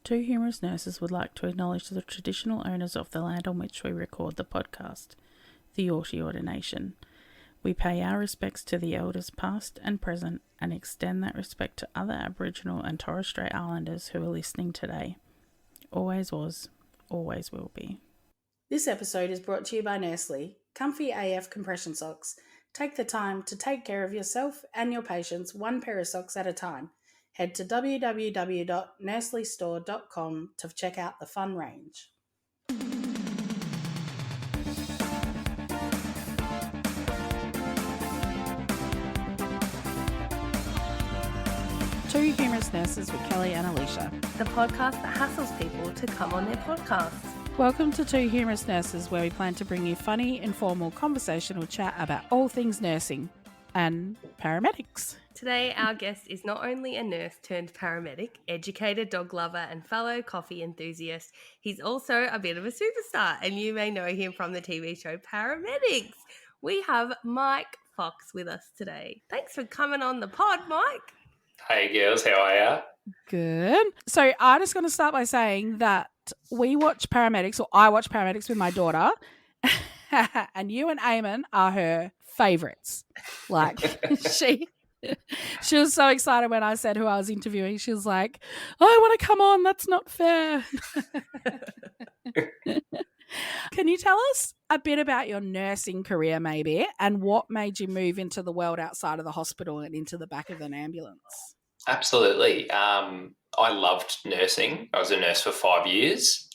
Two humorous nurses would like to acknowledge the traditional owners of the land on which we record the podcast, the Eora Nation. We pay our respects to the elders past and present and extend that respect to other Aboriginal and Torres Strait Islanders who are listening today. Always was, always will be. This episode is brought to you by Nursely, comfy AF compression socks. Take the time to take care of yourself and your patients one pair of socks at a time. Head to www.nursleystore.com to check out the fun range. Two humorous nurses with Kelly and Alisha. The podcast that hassles people to come on their podcast. Welcome to Two Humorous Nurses, where we plan to bring you funny, informal, conversational chat about all things nursing and paramedics. Today, our guest is not only a nurse turned paramedic, educator, dog lover, and fellow coffee enthusiast, he's also a bit of a superstar, and you may know him from the TV show Paramedics. We have Mike Fox with us today. Thanks for coming on the pod, Mike. Hey girls, how are ya? Good. So I'm just going to start by saying that we watch Paramedics, or I watch Paramedics with my daughter, and you and Eamon are her favourites. Like, she was so excited when I said who I was interviewing. She was like, I want to come on. That's not fair. Can you tell us a bit about your nursing career maybe, and what made you move into the world outside of the hospital and into the back of an ambulance? Absolutely. I loved nursing. I was a nurse for 5 years.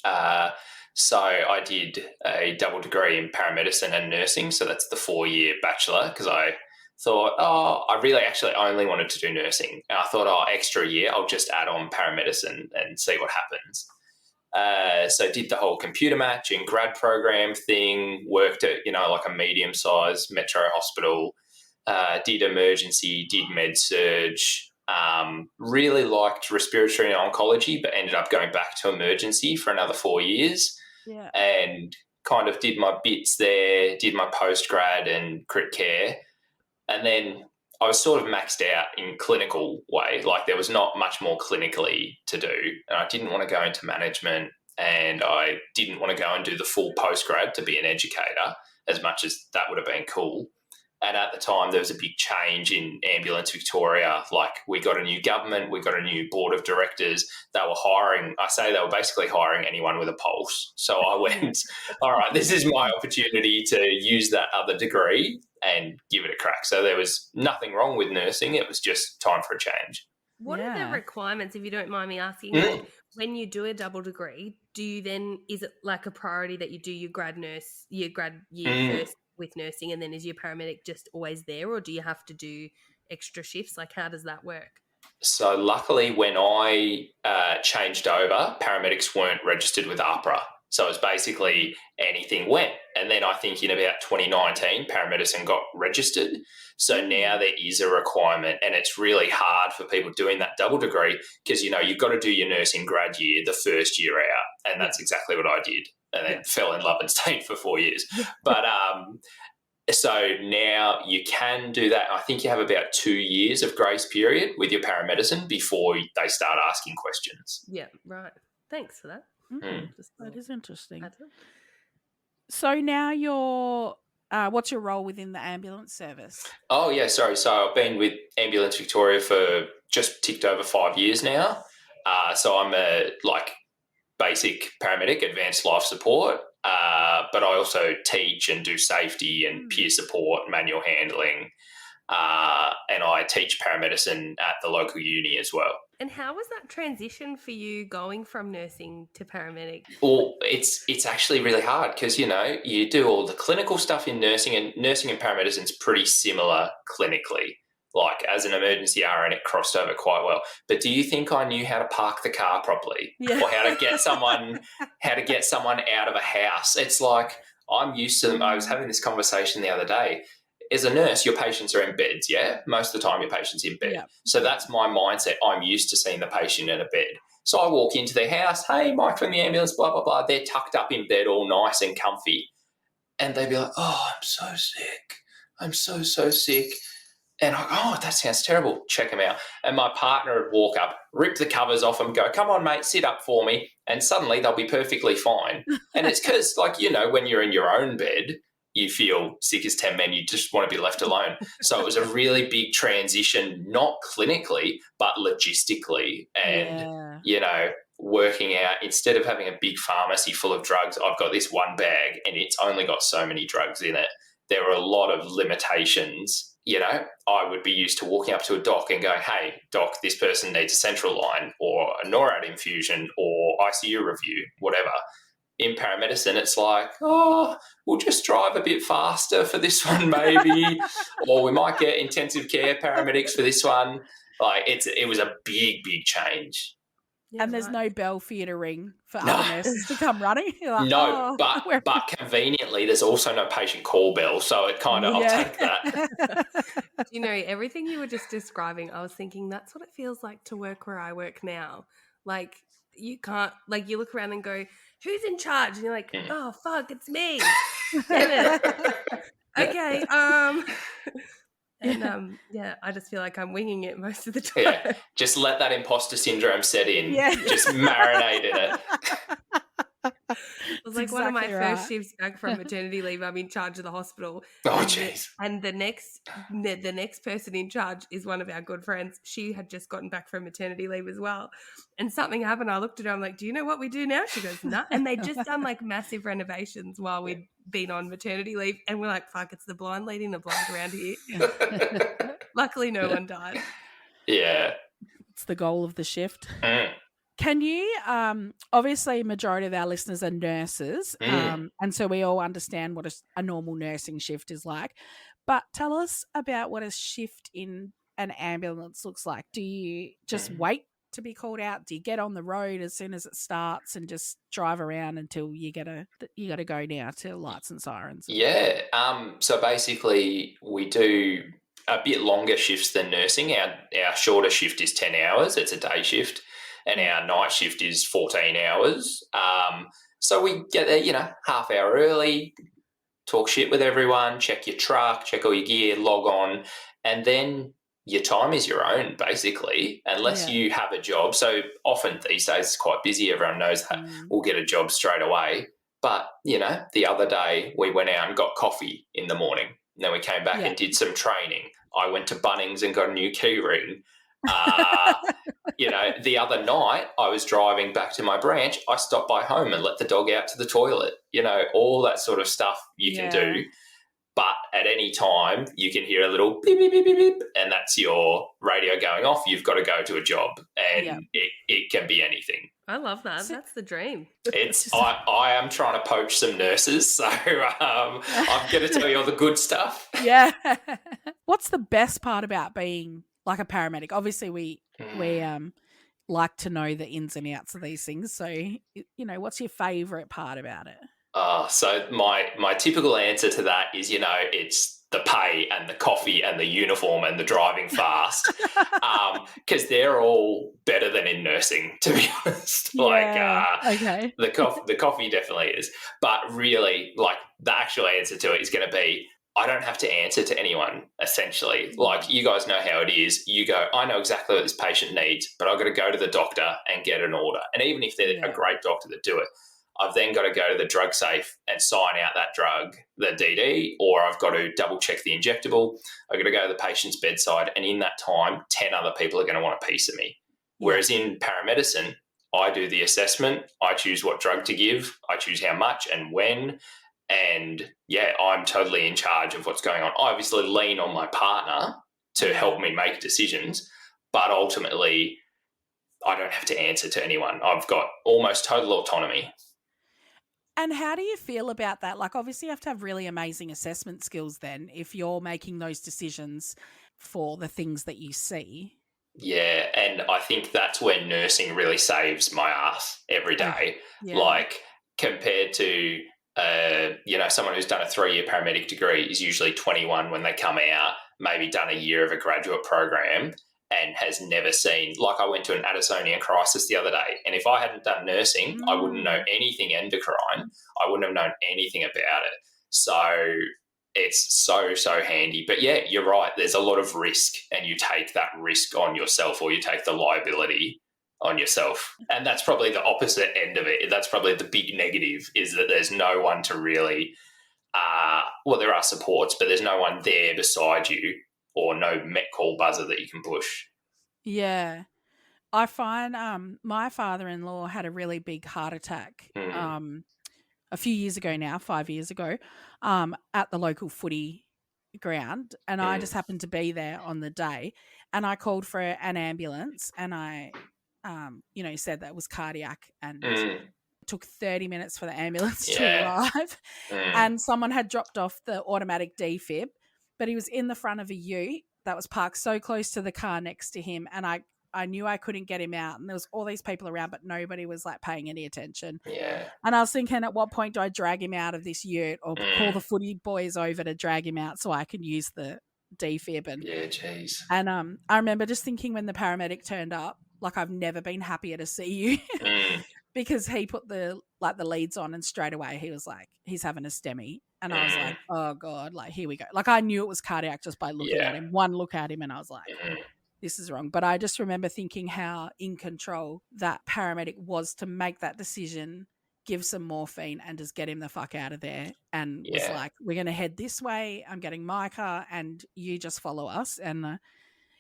So I did a double degree in paramedicine and nursing. So that's the 4-year bachelor, because I thought, I really actually only wanted to do nursing. And I thought, extra year, I'll just add on paramedicine and see what happens. So did the whole computer match and grad program thing, worked at, like a medium-sized metro hospital, did emergency, did med-surg, really liked respiratory and oncology, but ended up going back to emergency for another 4 years. Yeah. And kind of did my bits there, did my post-grad and crit care. And then I was sort of maxed out in clinical way. Like, there was not much more clinically to do. And I didn't want to go into management, and I didn't want to go and do the full post-grad to be an educator, as much as that would have been cool. And at the time, there was a big change in Ambulance Victoria. Like, we got a new government, we got a new board of directors. They were hiring, they were basically hiring anyone with a pulse. So I went, all right, this is my opportunity to use that other degree and give it a crack. So there was nothing wrong with nursing. It was just time for a change. What are the requirements, if you don't mind me asking? Like, when you do a double degree, is it like a priority that you do your grad year first with nursing, and then is your paramedic just always there, or do you have to do extra shifts? Like, how does that work? So luckily, when I changed over, paramedics weren't registered with APRA. So it was basically anything went. And then I think in about 2019, paramedicine got registered. So now there is a requirement, and it's really hard for people doing that double degree because, you've got to do your nursing grad year the first year out. And that's exactly what I did. And then fell in love and stayed for 4 years. But so now you can do that. I think you have about 2 years of grace period with your paramedicine before they start asking questions. Yeah, right. Thanks for that. That is interesting. So now what's your role within the ambulance service? Oh, yeah, sorry. So I've been with Ambulance Victoria for just ticked over 5 years now. So I'm a basic paramedic, advanced life support, but I also teach and do safety and peer support, manual handling, and I teach paramedicine at the local uni as well. And how was that transition for you going from nursing to paramedic? Well, it's actually really hard because, you do all the clinical stuff in nursing, and nursing and paramedicine is pretty similar clinically. Like, as an emergency RN, it crossed over quite well. But do you think I knew how to park the car properly, or how to get someone out of a house? It's like, I'm used to them. I was having this conversation the other day. As a nurse, your patients are in beds, yeah? Most of the time, your patient's in bed. Yeah. So that's my mindset. I'm used to seeing the patient in a bed. So I walk into their house, hey, Mike from the ambulance, blah, blah, blah. They're tucked up in bed, all nice and comfy. And they'd be like, oh, I'm so sick. I'm so sick. And I go, oh, that sounds terrible. Check them out. And my partner would walk up, rip the covers off them, go, come on, mate, sit up for me. And suddenly they'll be perfectly fine. And it's because, like, you know, when you're in your own bed, you feel sick as 10 men, you just want to be left alone. So it was a really big transition, not clinically, but logistically. And, you know, working out, instead of having a big pharmacy full of drugs, I've got this one bag and it's only got so many drugs in it. There are a lot of limitations. You know, I would be used to walking up to a doc and going, hey, doc, this person needs a central line or a NORAD infusion or ICU review, whatever. In paramedicine, it's like, oh, we'll just drive a bit faster for this one maybe, or we might get intensive care paramedics for this one. Like, it was a big, big change. Yeah, and there's no bell for you to ring for other nurses to come running. Like, no, but conveniently, there's also no patient call bell, so it kind of, I'll take that. You know, everything you were just describing, I was thinking that's what it feels like to work where I work now. Like, you can't, like, you look around and go, who's in charge? And you're like, oh, fuck, it's me. Damn it. Okay, and I just feel like I'm winging it most of the time. Yeah, just let that imposter syndrome set in. Yeah. Just marinate in it. It was like exactly one of my first shifts back from maternity leave. I'm in charge of the hospital. Oh, jeez. And the next person in charge is one of our good friends. She had just gotten back from maternity leave as well. And something happened. I looked at her. I'm like, do you know what we do now? She goes, nah. And they'd just done like massive renovations while we'd been on maternity leave. And we're like, fuck, it's the blind leading the blind around here. Luckily, no one died. Yeah. It's the goal of the shift. Can you, obviously majority of our listeners are nurses, and so we all understand what a normal nursing shift is like, but tell us about what a shift in an ambulance looks like. Do you just wait to be called out? Do you get on the road as soon as it starts and just drive around until you got to go now to lights and sirens? Yeah. So basically we do a bit longer shifts than nursing. Our shorter shift is 10 hours. It's a day shift. And our night shift is 14 hours. So we get there, you know, half hour early, talk shit with everyone, check your truck, check all your gear, log on, and then your time is your own, basically, unless you have a job. So often these days it's quite busy. Everyone knows that we'll get a job straight away. But, you know, the other day we went out and got coffee in the morning. And then we came back and did some training. I went to Bunnings and got a new key ring. You know, the other night I was driving back to my branch. I stopped by home and let the dog out to the toilet. You know, all that sort of stuff you can do. But at any time you can hear a little beep, beep, beep, beep, beep, and that's your radio going off. You've got to go to a job, and it can be anything. I love that. That's the dream. I am trying to poach some nurses, so I'm going to tell you all the good stuff. Yeah. What's the best part about being like a paramedic? Obviously we like to know the ins and outs of these things. So, you know, what's your favourite part about it? So my typical answer to that is, you know, it's the pay and the coffee and the uniform and the driving fast, because they're all better than in nursing, to be honest. Okay. The coffee definitely is, but really, like, the actual answer to it is going to be, I don't have to answer to anyone, essentially. Like, you guys know how it is. You go, I know exactly what this patient needs, but I've got to go to the doctor and get an order. And even if they're a great doctor that do it, I've then got to go to the drug safe and sign out that drug, the DD, or I've got to double check the injectable. I've got to go to the patient's bedside, and in that time, 10 other people are going to want a piece of me. Whereas in paramedicine, I do the assessment, I choose what drug to give, I choose how much and when, and I'm totally in charge of what's going on. I obviously lean on my partner to help me make decisions, but ultimately I don't have to answer to anyone. I've got almost total autonomy. And how do you feel about that? Like, obviously you have to have really amazing assessment skills then if you're making those decisions for the things that you see. Yeah, and I think that's where nursing really saves my ass every day. Yeah. Like, compared to, someone who's done a 3-year paramedic degree is usually 21 when they come out, maybe done a year of a graduate program, and has never seen, like, I went to an Addisonian crisis the other day, and if I hadn't done nursing, I wouldn't know anything endocrine. I wouldn't have known anything about it. So it's so handy. But yeah, you're right. There's a lot of risk, and you take that risk on yourself, or you take the liability on yourself. And that's probably the opposite end of it. That's probably the big negative, is that there's no one to really, well, there are supports, but there's no one there beside you, or no Met call buzzer that you can push. Yeah. I find my father-in-law had a really big heart attack a few years ago now, 5 years ago, at the local footy ground. And I just happened to be there on the day. And I called for an ambulance, and I, said that it was cardiac, and it took 30 minutes for the ambulance to arrive. And someone had dropped off the automatic defib, but he was in the front of a ute that was parked so close to the car next to him. And I knew I couldn't get him out, and there was all these people around, but nobody was like paying any attention. Yeah. And I was thinking, at what point do I drag him out of this ute, or call the footy boys over to drag him out so I can use the defib? And yeah, jeez. And I remember just thinking, when the paramedic turned up, like, I've never been happier to see you, because he put the leads on, and straight away he was like, he's having a STEMI. And I was like, oh God, like, here we go. Like, I knew it was cardiac just by looking at him. One look at him, and I was like, this is wrong. But I just remember thinking how in control that paramedic was to make that decision, give some morphine, and just get him the fuck out of there. And was like, we're going to head this way. I'm getting my car, and you just follow us. And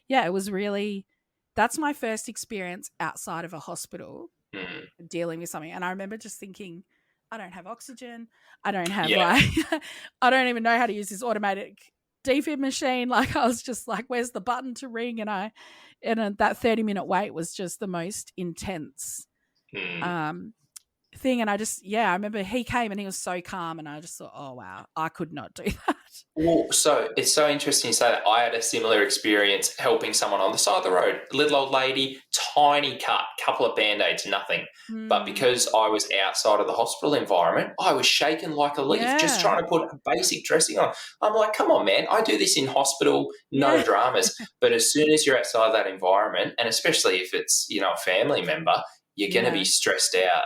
it was really, that's my first experience outside of a hospital dealing with something. And I remember just thinking, I don't have oxygen. I don't have I don't even know how to use this automatic defib machine. Like, I was just like, where's the button to ring? And that 30-minute wait was just the most intense thing. And I remember he came, and he was so calm, and I just thought, oh wow, I could not do that. Well, so it's so interesting you say that. I had a similar experience helping someone on the side of the road, little old lady, tiny cut, couple of Band-Aids, nothing. But because I was outside of the hospital environment, I was shaking like a leaf, just trying to put a basic dressing on. I'm like, come on, man, I do this in hospital, no dramas. But as soon as you're outside that environment, and especially if it's, a family member, you're going to be stressed out.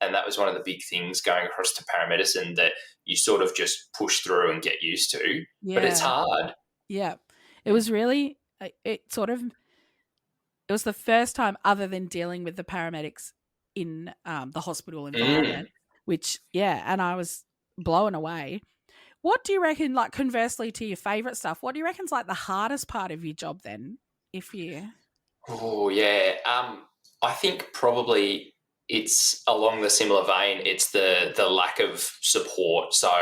And that was one of the big things going across to paramedicine, that you sort of just push through and get used to. But it's hard. Yeah. It was really, it was the first time, other than dealing with the paramedics in the hospital environment, which, and I was blown away. What do you reckon, like, conversely to your favourite stuff, what do you reckon's like the hardest part of your job then, if you... Oh, yeah. I think probably it's along the similar vein. It's the lack of support. So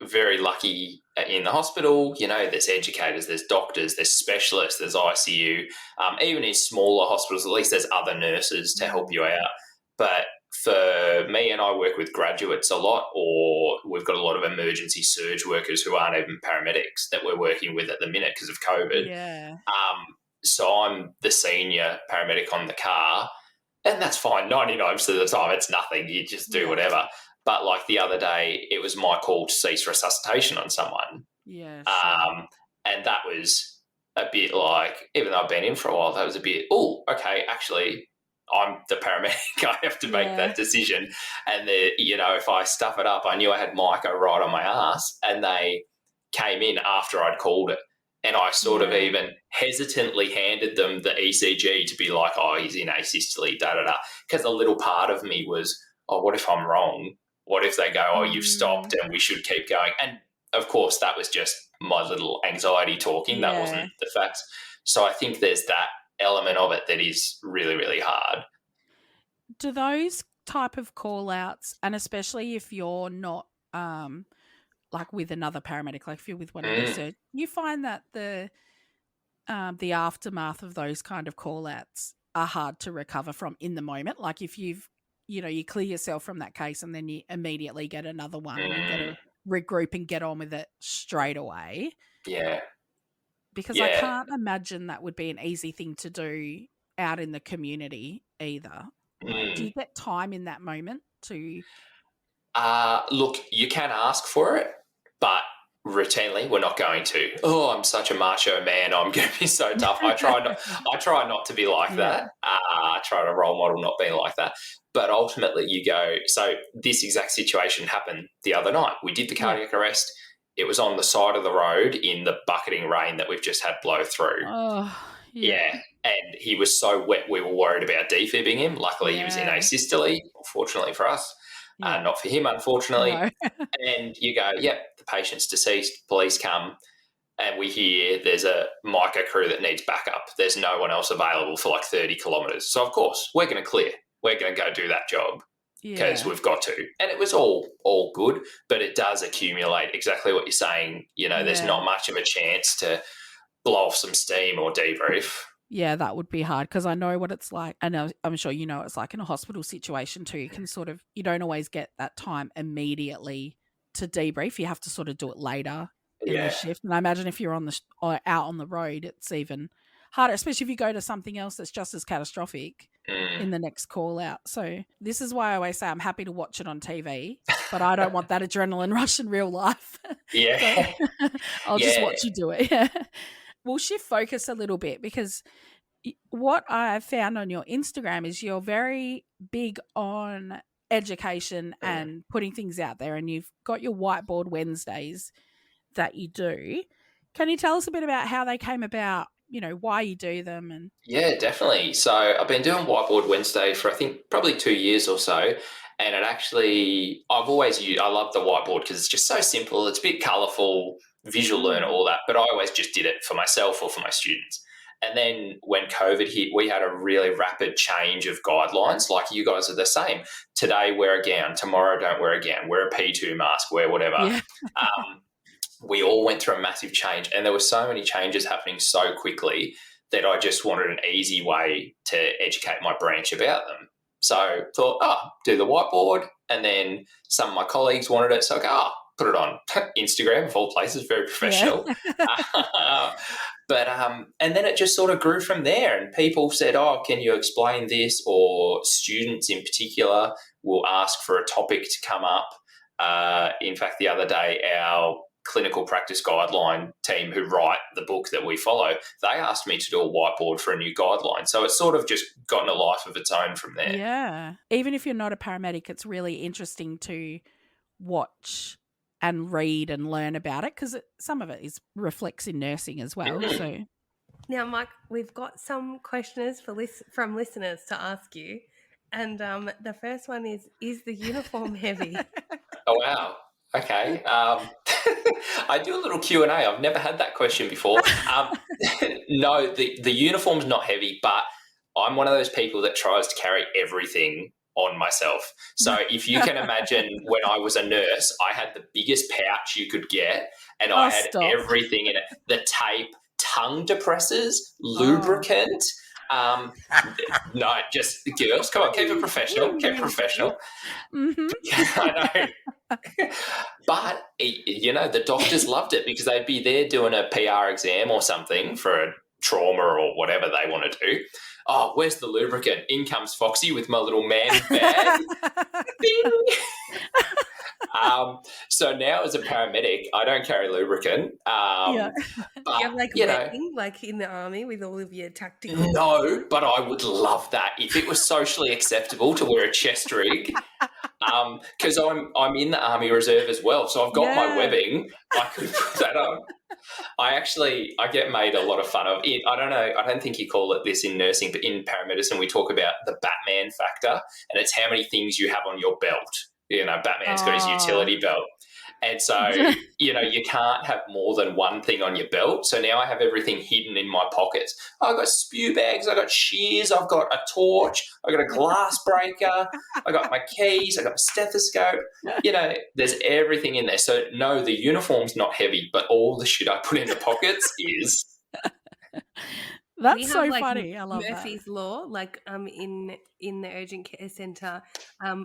very lucky in the hospital, there's educators, there's doctors, there's specialists, there's ICU. Even in smaller hospitals, at least there's other nurses to help you out. But for me, and I work with graduates a lot, or we've got a lot of emergency surge workers who aren't even paramedics that we're working with at the minute because of COVID. Yeah. So I'm the senior paramedic on the car. And that's fine. 99% of the time, it's nothing. You just do whatever. But like the other day, it was my call to cease resuscitation on someone. Yeah. Sure. And that was a bit like, even though I've been in for a while, that was a bit, oh, okay, actually, I'm the paramedic. I have to make that decision. And, if I stuff it up, I knew I had Micah right on my ass, and they came in after I'd called it. And I sort of even hesitantly handed them the ECG to be like, oh, he's in asystole, da-da-da. Because a little part of me was, oh, what if I'm wrong? What if they go, oh, you've stopped and we should keep going? And, of course, that was just my little anxiety talking. That wasn't the facts. So I think there's that element of it that is really, really hard. Do those type of call-outs, and especially if you're not like with another paramedic, like if you're with one of the surgeons, you find that the aftermath of those kind of call-outs are hard to recover from in the moment. Like if you clear yourself from that case and then you immediately get another one and you got to regroup and get on with it straight away. Yeah. Because I can't imagine that would be an easy thing to do out in the community either. Like, do you get time in that moment to... Look, you can ask for it, but routinely we're not going to. Oh, I'm such a macho man, I'm going to be so tough. I try not to be like that. I try to role model not being like that. But ultimately you go, so this exact situation happened the other night. We did the cardiac arrest. it was on the side of the road in the bucketing rain that we've just had blow through. Oh, Yeah. And he was so wet, we were worried about defibbing him. Luckily, he was in asystole, fortunately for us. Not for him, unfortunately. No. And you go, yep, the patient's deceased, police come, and we hear there's a Micah crew that needs backup. There's no one else available for like 30 kilometres. So, of course, we're going to clear. We're going to go do that job because we've got to. And it was all good, but it does accumulate exactly what you're saying. You know, there's not much of a chance to blow off some steam or debrief. Yeah, that would be hard because I know what it's like. And I'm sure you know it's like in a hospital situation too. You can you don't always get that time immediately to debrief. You have to sort of do it later in the shift. And I imagine if you're out on the road, it's even harder, especially if you go to something else that's just as catastrophic in the next call out. So this is why I always say I'm happy to watch it on TV, but I don't want that adrenaline rush in real life. Yeah. So I'll just watch you do it. We'll shift focus a little bit because what I've found on your Instagram is you're very big on education and putting things out there, and you've got your Whiteboard Wednesdays that you do. Can you tell us a bit about how they came about, you know, why you do them? And yeah, definitely. So I've been doing Whiteboard Wednesday for I think probably 2 years or so. And it actually, I love the whiteboard because it's just so simple. It's a bit colourful, visual learn, all that. But I always just did it for myself or for my students. And then when COVID hit, we had a really rapid change of guidelines. Like you guys are the same. Today, wear a gown. Tomorrow, don't wear a gown. Wear a P2 mask. Wear whatever. Yeah. We all went through a massive change. And there were so many changes happening so quickly that I just wanted an easy way to educate my branch about them. So I thought, do the whiteboard. And then some of my colleagues wanted it. So I go, put it on Instagram, of all places, very professional. Yeah. And then it just sort of grew from there. And people said, can you explain this? Or students in particular will ask for a topic to come up. In fact, the other day, our clinical practice guideline team who write the book that we follow, they asked me to do a whiteboard for a new guideline. So it's sort of just gotten a life of its own from there. Yeah. Even if you're not a paramedic, it's really interesting to watch and read and learn about it because some of it reflects in nursing as well. So now, Mike, we've got some questions from listeners to ask you. And the first one is the uniform heavy? Oh, wow. Okay. I do a little Q&A. I've never had that question before. No, the uniform's not heavy, but I'm one of those people that tries to carry everything on myself. So if you can imagine when I was a nurse, I had the biggest pouch you could get and I had everything in it. The tape, tongue depressors, lubricant. No, just girls, come on, keep it professional. Keep it professional. Mm-hmm. I know. But, you know, the doctors loved it because they'd be there doing a PR exam or something for a trauma or whatever they want to do. Oh, where's the lubricant? In comes Foxy with my little man bag. Ding! So now as a paramedic, I don't carry lubricant. But, you have wetting, like in the army with all of your tactical... No, but I would love that if it was socially acceptable to wear a chest rig. Because I'm in the Army Reserve as well, so I've got my webbing. I could put that on. I get made a lot of fun of it. I don't know. I don't think you call it this in nursing, but in paramedicine we talk about the Batman factor, and it's how many things you have on your belt. You know, Batman's got his utility belt. And so, you know, you can't have more than one thing on your belt. So now I have everything hidden in my pockets. I've got spew bags, I've got shears, I've got a torch, I've got a glass breaker, I've got my keys, I've got a stethoscope. You know, there's everything in there. So, no, the uniform's not heavy, but all the shit I put in the pockets is. That's so funny. I love Murphy's Law, like in the urgent care centre,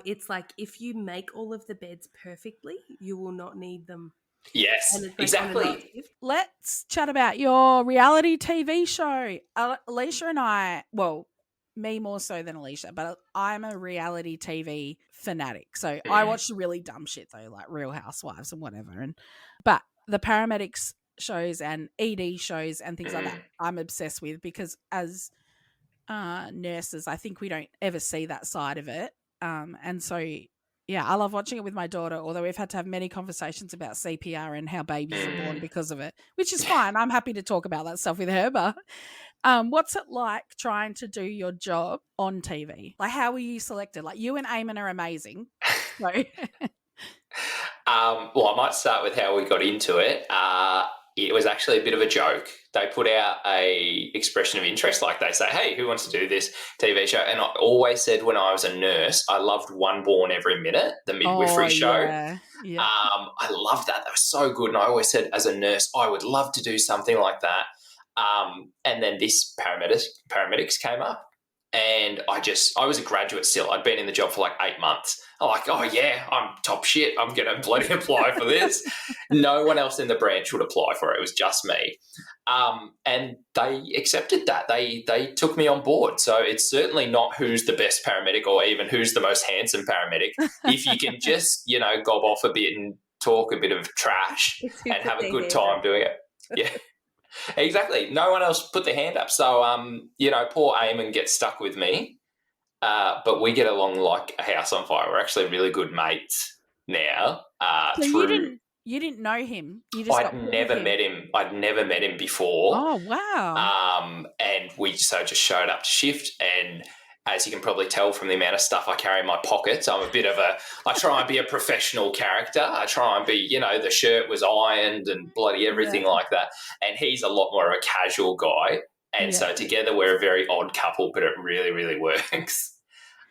it's like if you make all of the beds perfectly, you will not need them. Yes, exactly. Let's chat about your reality TV show. Alisha and I, well, me more so than Alisha, but I'm a reality TV fanatic. So I watch the really dumb shit though, like Real Housewives and whatever. But the Paramedics shows and ED shows and things like that I'm obsessed with because as nurses I think we don't ever see that side of it, and so Yeah, I love watching it with my daughter, although we've had to have many conversations about CPR and how babies are born because of it, which is fine. I'm happy to talk about that stuff with her, but what's it like trying to do your job on TV? Like, how were you selected? Like, you and Eamon are amazing. So. Well, I might start with how we got into it. It was actually a bit of a joke. They put out a expression of interest, like they say, hey, who wants to do this TV show? And I always said when I was a nurse, I loved One Born Every Minute, the midwifery show. Yeah. I loved that. That was so good. And I always said as a nurse, I would love to do something like that. And then this Paramedics came up. And I was a graduate still. I'd been in the job for like 8 months. I'm like, oh, yeah, I'm top shit. I'm going to bloody apply for this. No one else in the branch would apply for it. It was just me. And they accepted that. They took me on board. So it's certainly not who's the best paramedic or even who's the most handsome paramedic. If you can just, gob off a bit and talk a bit of trash and have a good time doing it. Yeah. Exactly. No one else put their hand up. So, poor Eamon gets stuck with me, but we get along like a house on fire. We're actually really good mates now. So you didn't know him? You just I'd never met him. I'd never met him before. Oh, wow. And we just showed up to shift, and as you can probably tell from the amount of stuff I carry in my pockets, I try and be a professional character. I try and be, the shirt was ironed and bloody everything like that. And he's a lot more of a casual guy. And so together we're a very odd couple, but it really, really works.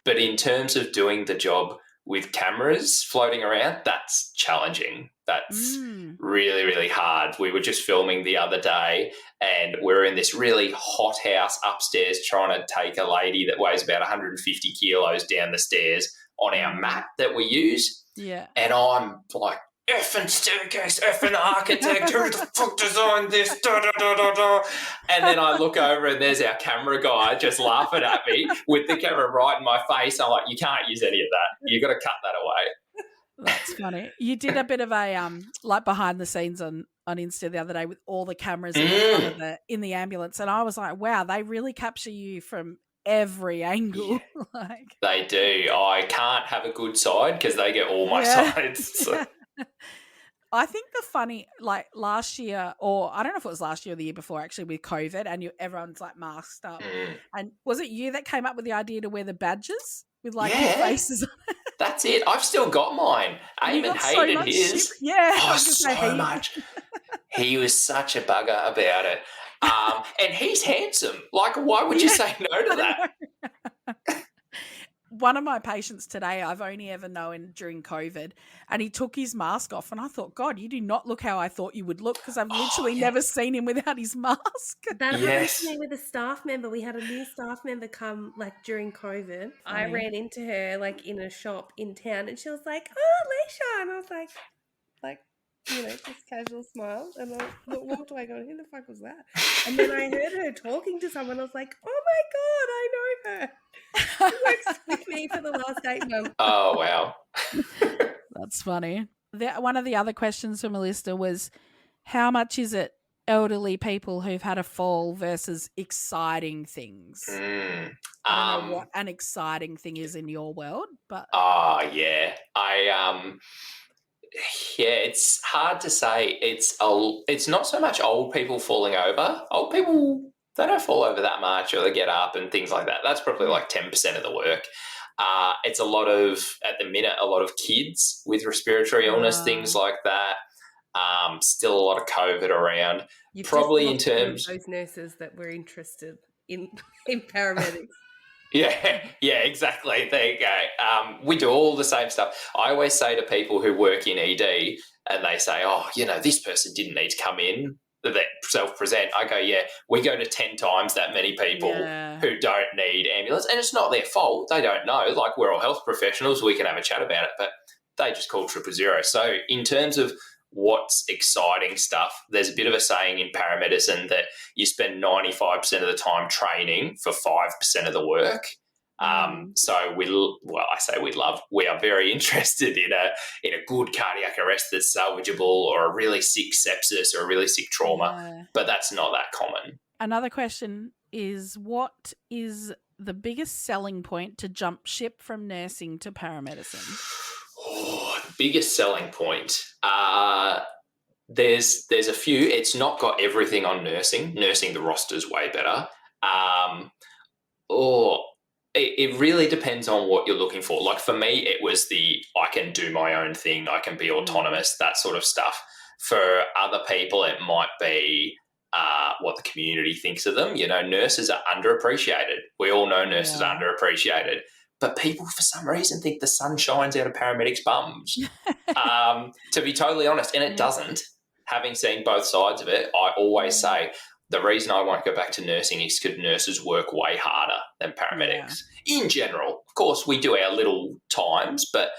But in terms of doing the job with cameras floating around, that's challenging. That's really, really hard. We were just filming the other day and we're in this really hot house upstairs trying to take a lady that weighs about 150 kilos down the stairs on our mat that we use. Yeah. And I'm like, effing staircase, effing architect, who the fuck designed this? Da, da, da, da, da. And then I look over and there's our camera guy just laughing at me with the camera right in my face. I'm like, you can't use any of that. You've got to cut that away. That's funny. You did a bit of a like behind the scenes on Insta the other day with all the cameras in the ambulance, and I was like, wow, they really capture you from every angle. Like, they do. I can't have a good side because they get all my sides. So. I think the funny, like last year, or I don't know if it was last year or the year before, actually, with COVID, and everyone's like masked up. And was it you that came up with the idea to wear the badges with like your faces on it? That's it. I've still got mine. Eamon hated his. So much. He was such a bugger about it. And he's handsome. Like, why would you say no to that? One of my patients today, I've only ever known during COVID, and he took his mask off, and I thought, God, you do not look how I thought you would look, because I've literally never seen him without his mask. That happened to me with a staff member. We had a new staff member come during COVID. I ran into her in a shop in town, and she was like, "Oh, Alisha," and I was like, just casual smile, and I walked away going, "Who the fuck was that?" And then I heard her talking to someone. I was like, "Oh my God, I know her. She works with me for the last 8 months." Oh, wow. That's funny. One of the other questions from Alisha was, how much is it elderly people who've had a fall versus exciting things? I don't know what an exciting thing is in your world, but... yeah. It's hard to say. It's not so much old people falling over. Old people, they don't fall over that much, or they get up and things like that. That's probably like 10% of the work. It's at the minute, a lot of kids with respiratory illness, things like that. Still a lot of COVID around. You've probably in terms those nurses that were interested in paramedics. Yeah, exactly. There you go. We do all the same stuff. I always say to people who work in ED and they say, oh, this person didn't need to come in, that self-present. I go, yeah, we go to 10 times that many people who don't need ambulance. And it's not their fault. They don't know. Like, we're all health professionals. We can have a chat about it, but they just call 000. So in terms of what's exciting stuff, there's a bit of a saying in paramedicine that you spend 95% of the time training for 5% of the work. So we are very interested in a good cardiac arrest that's salvageable, or a really sick sepsis, or a really sick trauma, but that's not that common. Another question is, what is the biggest selling point to jump ship from nursing to paramedicine? biggest selling point. There's a few. It's not got everything on nursing. Nursing, the roster's way better. Or it really depends on what you're looking for. Like for me, it was I can do my own thing. I can be autonomous, that sort of stuff. For other people, it might be what the community thinks of them. You know, nurses are underappreciated. We all know nurses are underappreciated. But people, for some reason, think the sun shines out of paramedics' bums, to be totally honest. And it doesn't. Having seen both sides of it, I always say the reason I won't go back to nursing is because nurses work way harder than paramedics in general. Of course, we do our little times, but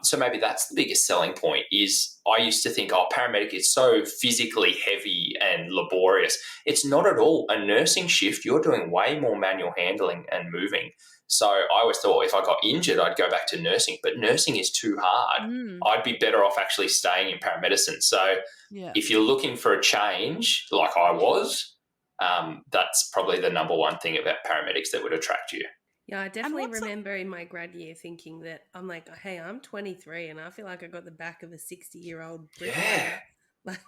so maybe that's the biggest selling point is I used to think, paramedic is so physically heavy and laborious. It's not at all. A nursing shift, you're doing way more manual handling and moving. So I always thought if I got injured, I'd go back to nursing, but nursing is too hard. I'd be better off actually staying in paramedicine. So if you're looking for a change, like I was, that's probably the number one thing about paramedics that would attract you. Yeah, I definitely remember in my grad year thinking that I'm like, hey, I'm 23 and I feel like I got the back of a 60-year-old bricklayer. Like,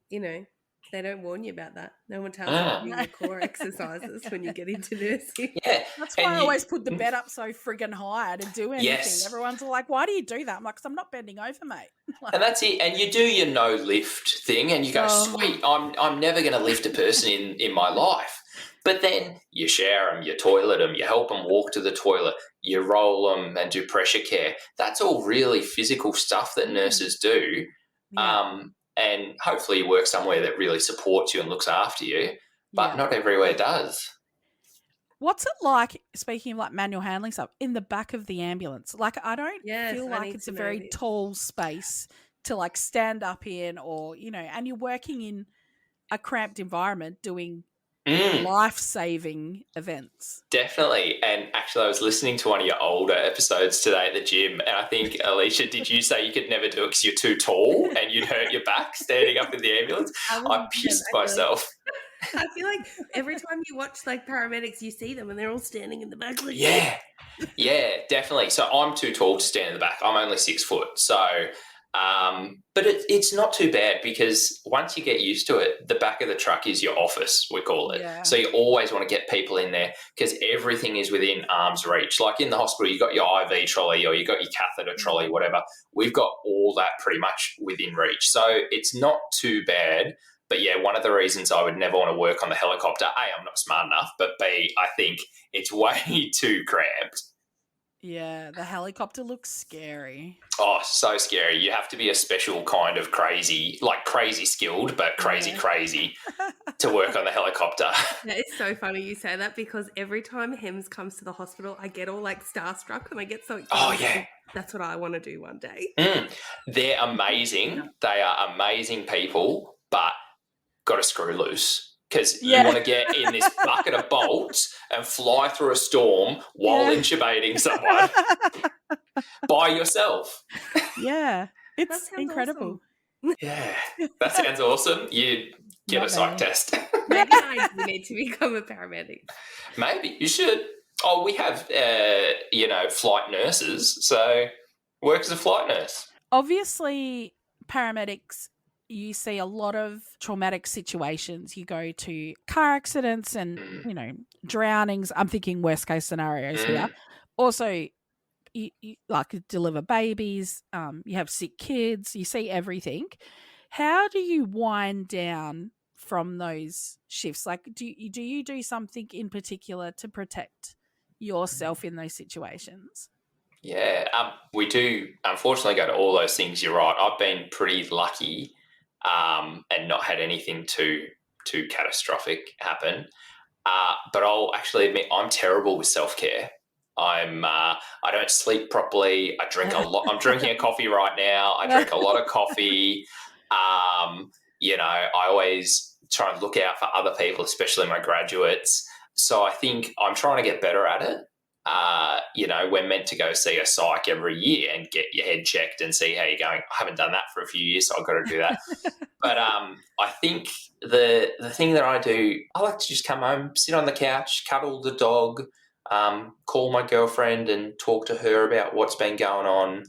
you know, they don't warn you about that. No one tells you to do your core exercises when you get into nursing. Yeah. That's why I always put the bed up so friggin' high to do anything. Yes. Everyone's all like, why do you do that? I'm like, because I'm not bending over, mate. And that's it. And you do your no lift thing and you go, sweet, I'm never going to lift a person in my life. But then you shower them, you toilet them, you help them walk to the toilet, you roll them and do pressure care. That's all really physical stuff that nurses do. Yeah. And hopefully you work somewhere that really supports you and looks after you, but not everywhere does. What's it like, speaking of like manual handling stuff, in the back of the ambulance? Like I don't feel like it's a very tall space to like stand up in or, you know, and you're working in a cramped environment doing life-saving events. Definitely. And actually I was listening to one of your older episodes today at the gym and I think, Alisha, did you say you could never do it because you're too tall and you'd hurt your back standing up in the ambulance? I pissed myself. I feel like every time you watch like paramedics, you see them and they're all standing in the back. Like, yeah, definitely. So I'm too tall to stand in the back. I'm only 6 foot. So but it's not too bad because once you get used to it, the back of the truck is your office, we call it. Yeah. So you always want to get people in there because everything is within arm's reach. Like in the hospital, you've got your IV trolley or you've got your catheter trolley, whatever. We've got all that pretty much within reach. So it's not too bad. But yeah, one of the reasons I would never want to work on the helicopter, A, I'm not smart enough, but B, I think it's way too cramped. Yeah, the helicopter looks scary. Oh, so scary. You have to be a special kind of crazy, like crazy skilled, but crazy to work on the helicopter. That is so funny you say that because every time Hems comes to the hospital, I get all like starstruck and I get so excited. Oh, yeah. That's what I want to do one day. They're amazing. They are amazing people, but got to screw loose. Because you want to get in this bucket of bolts and fly through a storm while intubating someone by yourself. Yeah, it's incredible. Awesome. Yeah, that sounds awesome. You get a psych test. Maybe I need to become a paramedic. Maybe you should. Oh, we have, flight nurses, so work as a flight nurse. Obviously, paramedics, you see a lot of traumatic situations. You go to car accidents and, drownings. I'm thinking worst case scenarios here. Also, you like deliver babies. You have sick kids. You see everything. How do you wind down from those shifts? Like, do you do something in particular to protect yourself in those situations? Yeah, we do unfortunately go to all those things. You're right. I've been pretty lucky and not had anything too catastrophic happen. But I'll actually admit I'm terrible with self-care. I don't sleep properly. I drink a lot. I'm drinking a coffee right now. I drink a lot of coffee. I always try and look out for other people, especially my graduates. So I think I'm trying to get better at it. We're meant to go see a psych every year and get your head checked and see how you're going. I haven't done that for a few years, so I've got to do that. But I think the thing that I do, I like to just come home, sit on the couch, cuddle the dog, call my girlfriend and talk to her about what's been going on.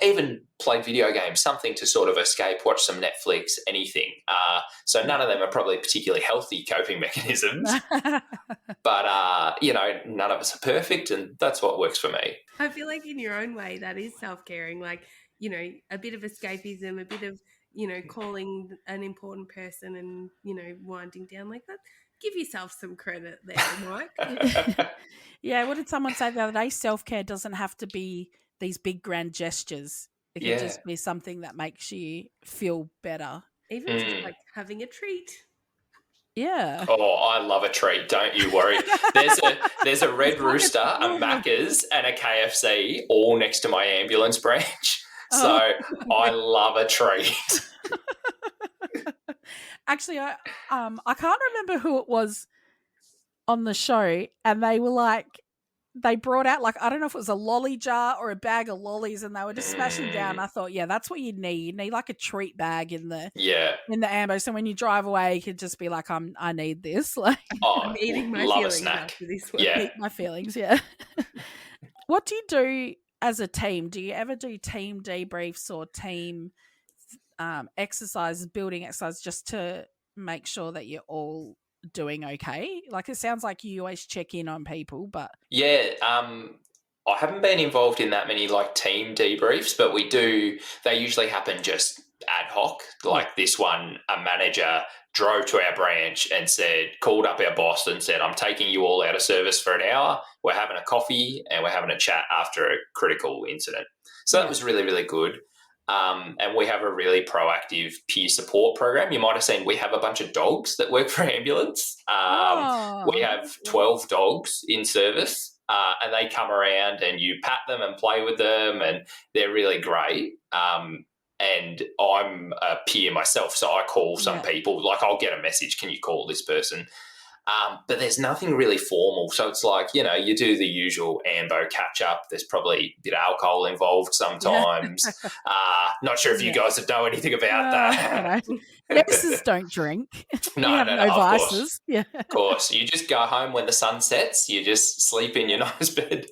even played video games, something to sort of escape, watch some Netflix, anything. So none of them are probably particularly healthy coping mechanisms. But, none of us are perfect, and that's what works for me. I feel like in your own way that is self-caring, like, a bit of escapism, a bit of, calling an important person and, winding down like that. Give yourself some credit there, Mike. Yeah, what did someone say the other day? Self-care doesn't have to be these big grand gestures. It can just be something that makes you feel better. Even just like having a treat. Yeah. Oh, I love a treat. Don't you worry. There's a Red Rooster, a Macca's, and a KFC all next to my ambulance branch. So I love a treat. Actually, I can't remember who it was on the show, and they were like, they brought out I don't know if it was a lolly jar or a bag of lollies, and they were just smashing down. I thought, yeah, that's what you need. You need like a treat bag in the ambo. So when you drive away, you could just be like, I need this. Like, I'm eating my feelings after this one. Eat my feelings. Yeah. What do you do as a team? Do you ever do team debriefs or team exercises, building exercises, just to make sure that you're all doing okay? Like, it sounds like you always check in on people, but I haven't been involved in that many like team debriefs, but we do. They usually happen just ad hoc. Like this one, a manager drove to our branch and called up our boss and said, I'm taking you all out of service for an hour. We're having a coffee and we're having a chat after a critical incident. So that was really, really good. And we have a really proactive peer support program. You might have seen we have a bunch of dogs that work for ambulance. We have 12 dogs in service, and they come around and you pat them and play with them, and they're really great. And I'm a peer myself, so I call some people. Like, I'll get a message, can you call this person? But there's nothing really formal. So it's like, you do the usual ambo catch-up. There's probably a bit of alcohol involved sometimes. Not sure if you guys know anything about that. Nurses don't drink. No vices. Yeah. Of course. You just go home when the sun sets. You just sleep in your nice bed.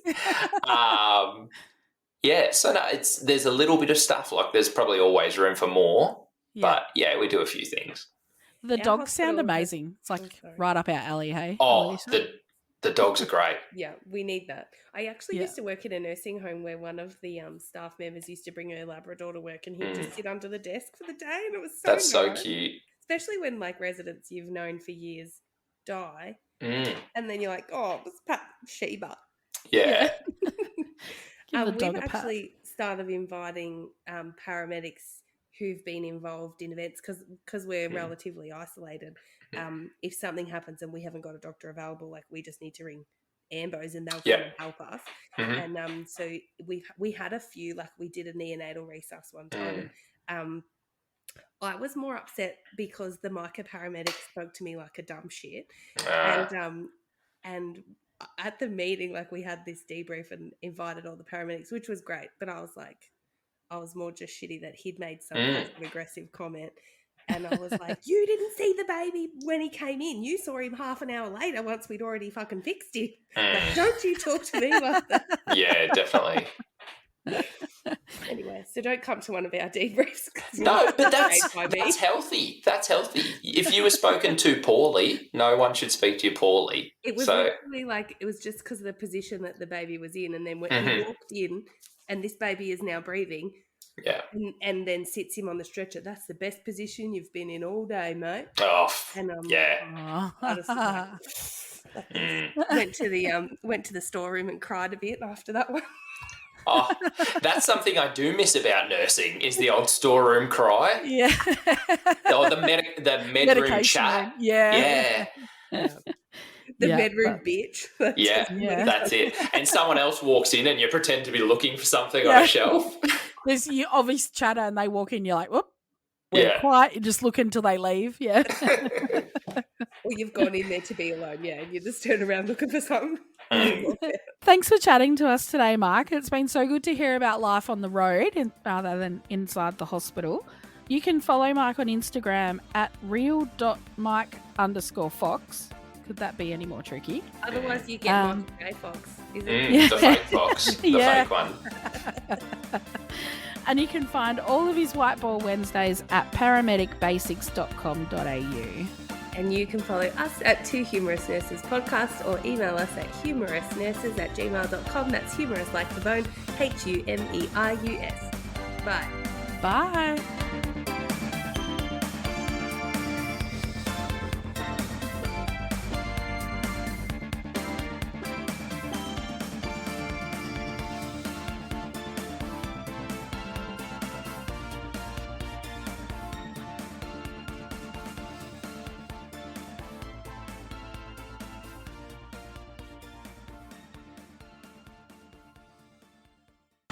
So there's a little bit of stuff. Like, there's probably always room for more. But, we do a few things. The dogs sound amazing. It's like right up our alley, hey? Oh, the dogs are great. Yeah, we need that. I actually used to work in a nursing home where one of the staff members used to bring her Labrador to work, and he'd just sit under the desk for the day, and it was so That's nice. So cute. Especially when, like, residents you've known for years die, and then you're like, oh, let's pat Sheba. Yeah. We've actually started inviting paramedics who've been involved in events because we're relatively isolated. If something happens and we haven't got a doctor available, like, we just need to ring ambos and they'll come and help us. And so we had a few, like, we did a neonatal resus one time. I was more upset because the Micah paramedic spoke to me like a dumb shit. And at the meeting, like, we had this debrief and invited all the paramedics, which was great. But I was more just shitty that he'd made some aggressive comment. And I was like, you didn't see the baby when he came in. You saw him half an hour later once we'd already fucking fixed him. Like, don't you talk to me like that. Yeah, definitely. Anyway, so don't come to one of our debriefs. No, but that's healthy. That's healthy. If you were spoken to poorly, no one should speak to you poorly. It was literally like, it was just because of the position that the baby was in. And then when he walked in and this baby is now breathing, and then sits him on the stretcher. That's the best position you've been in all day, mate. Oh, and I just went to the storeroom and cried a bit after that one. Oh, that's something I do miss about nursing, is the old storeroom cry. Yeah. Or the med room chat. Yeah. The bedroom bitch. That's it. And someone else walks in and you pretend to be looking for something on a shelf. There's you obvious chatter and they walk in, you're like, whoop, we're quiet. You just look until they leave. Yeah. Or you've gone in there to be alone, and you just turn around looking for something. Thanks for chatting to us today, Mark. It's been so good to hear about life on the road rather than inside the hospital. You can follow Mark on Instagram at real.mike_fox. Could that be any more tricky? Otherwise, you get Michael J. Fox, isn't it? The fake Fox. The fake one. And you can find all of his Whiteboard Wednesdays at paramedicbasics.com.au. And you can follow us at Two Humorous Nurses Podcast or email us at humorousnurses@gmail.com. That's humorous like the bone, HUMEIUS. Bye. Bye.